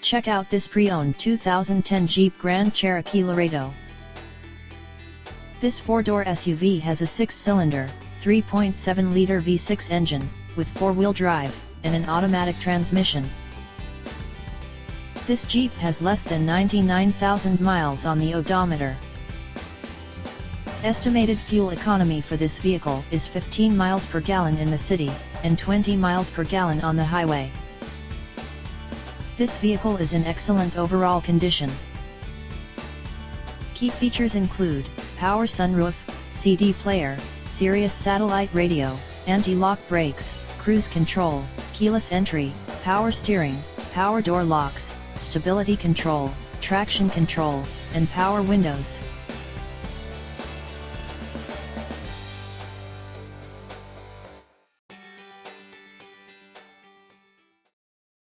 Check out this pre-owned 2010 Jeep Grand Cherokee Laredo. This 4-door SUV has a 6-cylinder, 3.7-liter V6 engine, with 4-wheel drive, and an automatic transmission. This Jeep has less than 99,000 miles on the odometer. Estimated fuel economy for this vehicle is 15 miles per gallon in the city, and 20 miles per gallon on the highway. This vehicle is in excellent overall condition. Key features include power sunroof, CD player, Sirius satellite radio, anti-lock brakes, cruise control, keyless entry, power steering, power door locks, stability control, traction control, and power windows.